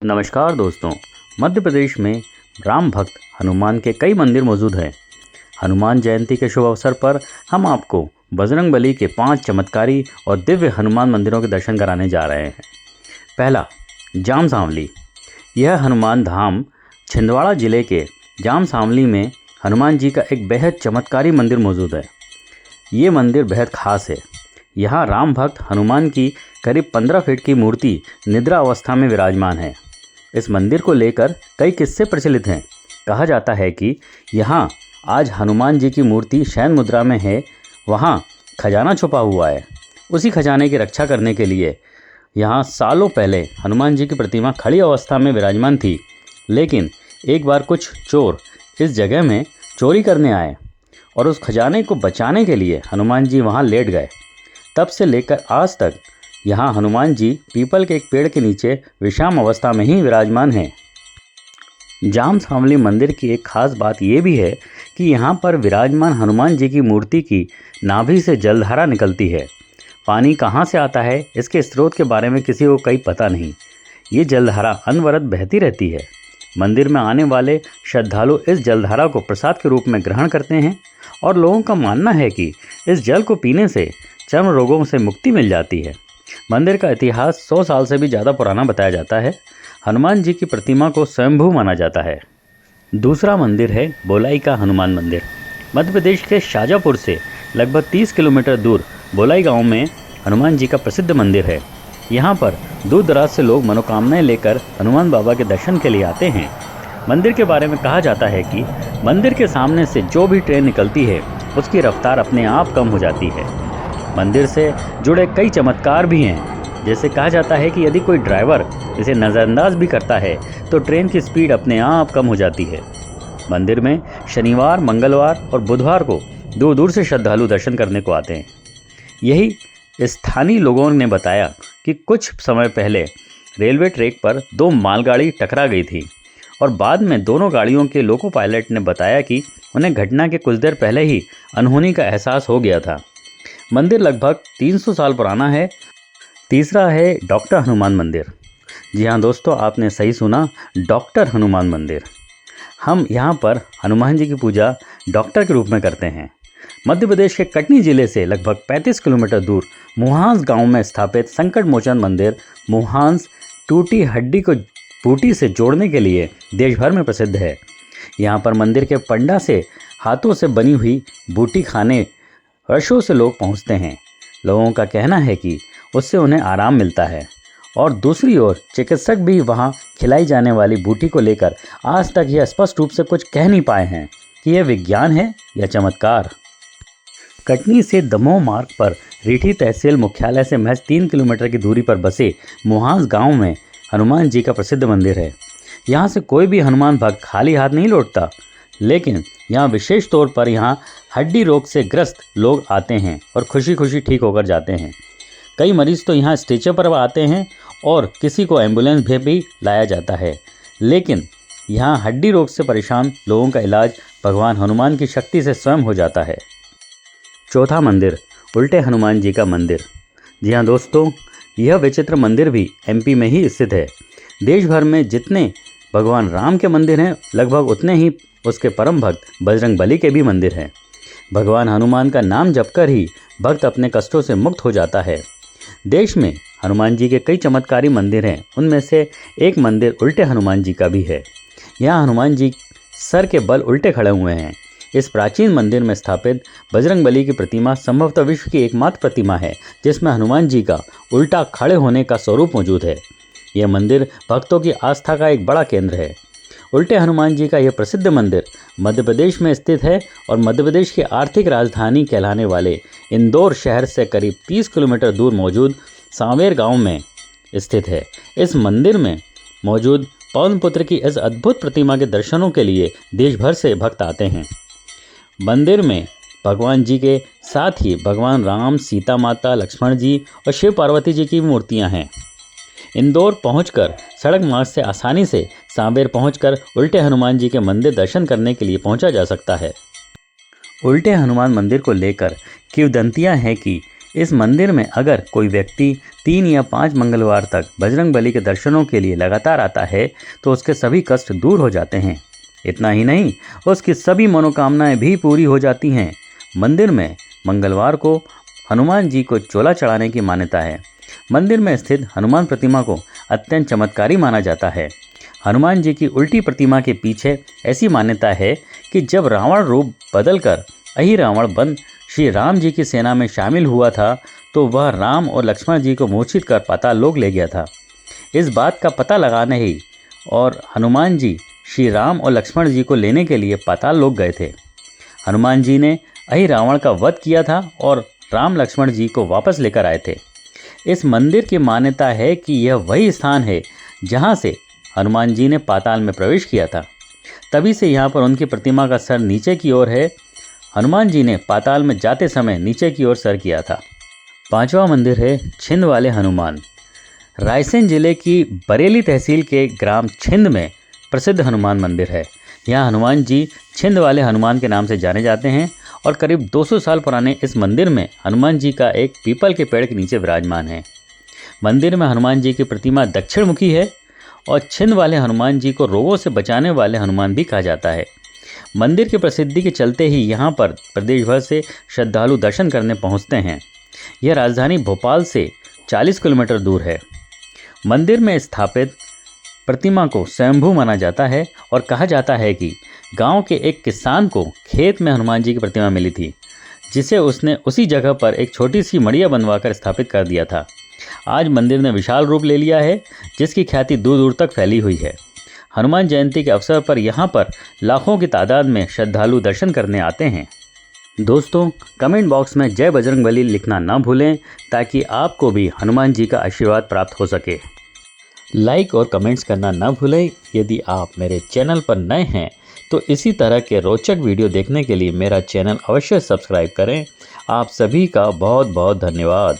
नमस्कार दोस्तों। मध्य प्रदेश में राम भक्त हनुमान के कई मंदिर मौजूद हैं। हनुमान जयंती के शुभ अवसर पर हम आपको बजरंगबली के 5 चमत्कारी और दिव्य हनुमान मंदिरों के दर्शन कराने जा रहे हैं। पहला, जाम सांवली। यह हनुमान धाम छिंदवाड़ा जिले के जाम सांवली में हनुमान जी का एक बेहद चमत्कारी मंदिर मौजूद है। ये मंदिर बेहद खास है। यहाँ राम भक्त हनुमान की करीब 15 फीट की मूर्ति निद्रा अवस्था में विराजमान है। इस मंदिर को लेकर कई किस्से प्रचलित हैं। कहा जाता है कि यहाँ आज हनुमान जी की मूर्ति शयन मुद्रा में है, वहाँ खजाना छुपा हुआ है। उसी खजाने की रक्षा करने के लिए यहाँ सालों पहले हनुमान जी की प्रतिमा खड़ी अवस्था में विराजमान थी, लेकिन एक बार कुछ चोर इस जगह में चोरी करने आए और उस खजाने को बचाने के लिए हनुमान जी वहाँ लेट गए। तब से लेकर आज तक यहाँ हनुमान जी पीपल के एक पेड़ के नीचे विश्राम अवस्था में ही विराजमान हैं। जाम सांवली मंदिर की एक खास बात ये भी है कि यहाँ पर विराजमान हनुमान जी की मूर्ति की नाभि से जलधारा निकलती है। पानी कहाँ से आता है, इसके स्रोत के बारे में किसी को कहीं पता नहीं। ये जलधारा अनवरत बहती रहती है। मंदिर में आने वाले श्रद्धालु इस जलधारा को प्रसाद के रूप में ग्रहण करते हैं और लोगों का मानना है कि इस जल को पीने से चर्म रोगों से मुक्ति मिल जाती है। मंदिर का इतिहास 100 साल से भी ज़्यादा पुराना बताया जाता है। हनुमान जी की प्रतिमा को स्वयंभू माना जाता है। दूसरा मंदिर है बोलाई का हनुमान मंदिर। मध्य प्रदेश के शाजापुर से लगभग 30 किलोमीटर दूर बोलाई गांव में हनुमान जी का प्रसिद्ध मंदिर है। यहाँ पर दूर दराज से लोग मनोकामनाएं लेकर हनुमान बाबा के दर्शन के लिए आते हैं। मंदिर के बारे में कहा जाता है कि मंदिर के सामने से जो भी ट्रेन निकलती है उसकी रफ्तार अपने आप कम हो जाती है। मंदिर से जुड़े कई चमत्कार भी हैं। जैसे कहा जाता है कि यदि कोई ड्राइवर इसे नज़रअंदाज भी करता है तो ट्रेन की स्पीड अपने आप कम हो जाती है। मंदिर में शनिवार, मंगलवार और बुधवार को दूर दूर से श्रद्धालु दर्शन करने को आते हैं। यही स्थानीय लोगों ने बताया कि कुछ समय पहले रेलवे ट्रैक पर 2 मालगाड़ी टकरा गई थी और बाद में दोनों गाड़ियों के लोको पायलट ने बताया कि उन्हें घटना के कुछ देर पहले ही अनहोनी का एहसास हो गया था। मंदिर लगभग 300 साल पुराना है। तीसरा है डॉक्टर हनुमान मंदिर। जी हाँ दोस्तों, आपने सही सुना, डॉक्टर हनुमान मंदिर। हम यहाँ पर हनुमान जी की पूजा डॉक्टर के रूप में करते हैं। मध्य प्रदेश के कटनी जिले से लगभग 35 किलोमीटर दूर मुहांस गांव में स्थापित संकट मोचन मंदिर मुहांस टूटी हड्डी को बूटी से जोड़ने के लिए देश भर में प्रसिद्ध है। यहाँ पर मंदिर के पंडा से हाथों से बनी हुई बूटी खाने वर्षों से लोग पहुँचते हैं। लोगों का कहना है कि उससे उन्हें आराम मिलता है और दूसरी ओर चिकित्सक भी वहाँ खिलाई जाने वाली बूटी को लेकर आज तक यह स्पष्ट रूप से कुछ कह नहीं पाए हैं कि यह विज्ञान है या चमत्कार। कटनी से दमोह मार्ग पर रीठी तहसील मुख्यालय से महज 3 किलोमीटर की दूरी पर बसे मुहांस गांव में हनुमान जी का प्रसिद्ध मंदिर है। यहाँ से कोई भी हनुमान भक्त खाली हाथ नहीं लौटता, लेकिन यहाँ विशेष तौर पर यहाँ हड्डी रोग से ग्रस्त लोग आते हैं और खुशी खुशी ठीक होकर जाते हैं। कई मरीज तो यहाँ स्ट्रेचर पर आते हैं और किसी को एम्बुलेंस भी लाया जाता है, लेकिन यहाँ हड्डी रोग से परेशान लोगों का इलाज भगवान हनुमान की शक्ति से स्वयं हो जाता है। चौथा मंदिर उल्टे हनुमान जी का मंदिर। जी हाँ दोस्तों, यह विचित्र मंदिर भी एमपी में ही स्थित है। देश भर में जितने भगवान राम के मंदिर हैं, लगभग उतने ही उसके परम भक्त बजरंगबली के भी मंदिर हैं। भगवान हनुमान का नाम जपकर ही भक्त अपने कष्टों से मुक्त हो जाता है। देश में हनुमान जी के कई चमत्कारी मंदिर हैं। उनमें से एक मंदिर उल्टे हनुमान जी का भी है। यहाँ हनुमान जी सर के बल उल्टे खड़े हुए हैं। इस प्राचीन मंदिर में स्थापित बजरंगबली की प्रतिमा संभवतः विश्व की एकमात्र प्रतिमा है जिसमें हनुमान जी का उल्टा खड़े होने का स्वरूप मौजूद है। यह मंदिर भक्तों की आस्था का एक बड़ा केंद्र है। उल्टे हनुमान जी का यह प्रसिद्ध मंदिर मध्य प्रदेश में स्थित है और मध्य प्रदेश की आर्थिक राजधानी कहलाने वाले इंदौर शहर से करीब 30 किलोमीटर दूर मौजूद सांवेर गांव में स्थित है। इस मंदिर में मौजूद पवन पुत्र की इस अद्भुत प्रतिमा के दर्शनों के लिए देश भर से भक्त आते हैं। मंदिर में भगवान जी के साथ ही भगवान राम, सीता माता, लक्ष्मण जी और शिव पार्वती जी की मूर्तियां हैं। इंदौर पहुंचकर सड़क मार्ग से आसानी से सांवेर पहुंचकर उल्टे हनुमान जी के मंदिर दर्शन करने के लिए पहुंचा जा सकता है। उल्टे हनुमान मंदिर को लेकर किंवदंतियां हैं कि इस मंदिर में अगर कोई व्यक्ति 3 या 5 मंगलवार तक बजरंगबली के दर्शनों के लिए लगातार आता है तो उसके सभी कष्ट दूर हो जाते हैं। इतना ही नहीं, उसकी सभी मनोकामनाएं भी पूरी हो जाती हैं। मंदिर में मंगलवार को हनुमान जी को चोला चढ़ाने की मान्यता है। मंदिर में स्थित हनुमान प्रतिमा को अत्यंत चमत्कारी माना जाता है। हनुमान जी की उल्टी प्रतिमा के पीछे ऐसी मान्यता है कि जब रावण रूप बदलकर अहिरावण बन श्री राम जी की सेना में शामिल हुआ था तो वह राम और लक्ष्मण जी को मूर्छित कर पाताल लोक ले गया था। इस बात का पता लगाने ही और हनुमान जी श्री राम और लक्ष्मण जी को लेने के लिए पाताल लोक गए थे। हनुमान जी ने अहिरावण का वध किया था और राम लक्ष्मण जी को वापस लेकर आए थे। इस मंदिर की मान्यता है कि यह वही स्थान है जहां से हनुमान जी ने पाताल में प्रवेश किया था। तभी से यहाँ पर उनकी प्रतिमा का सर नीचे की ओर है। हनुमान जी ने पाताल में जाते समय नीचे की ओर सर किया था। 5वां मंदिर है छिंद वाले हनुमान। रायसेन जिले की बरेली तहसील के ग्राम छिंद में प्रसिद्ध हनुमान मंदिर है। यहाँ हनुमान जी छिंद वाले हनुमान के नाम से जाने जाते हैं और करीब 200 साल पुराने इस मंदिर में हनुमान जी का एक पीपल के पेड़ के नीचे विराजमान है। मंदिर में हनुमान जी की प्रतिमा दक्षिण मुखी है और छिंद वाले हनुमान जी को रोगों से बचाने वाले हनुमान भी कहा जाता है। मंदिर की प्रसिद्धि के चलते ही यहाँ पर प्रदेश भर से श्रद्धालु दर्शन करने पहुँचते हैं। यह राजधानी भोपाल से 40 किलोमीटर दूर है। मंदिर में स्थापित प्रतिमा को स्वयंभू माना जाता है और कहा जाता है कि गांव के एक किसान को खेत में हनुमान जी की प्रतिमा मिली थी, जिसे उसने उसी जगह पर एक छोटी सी मड़िया बनवाकर स्थापित कर दिया था। आज मंदिर ने विशाल रूप ले लिया है, जिसकी ख्याति दूर दूर तक फैली हुई है। हनुमान जयंती के अवसर पर यहाँ पर लाखों की तादाद में श्रद्धालु दर्शन करने आते हैं। दोस्तों, कमेंट बॉक्स में जय बजरंगबली लिखना ना भूलें ताकि आपको भी हनुमान जी का आशीर्वाद प्राप्त हो सके। लाइक और कमेंट्स करना ना भूलें। यदि आप मेरे चैनल पर नए हैं तो इसी तरह के रोचक वीडियो देखने के लिए मेरा चैनल अवश्य सब्सक्राइब करें। आप सभी का बहुत बहुत धन्यवाद।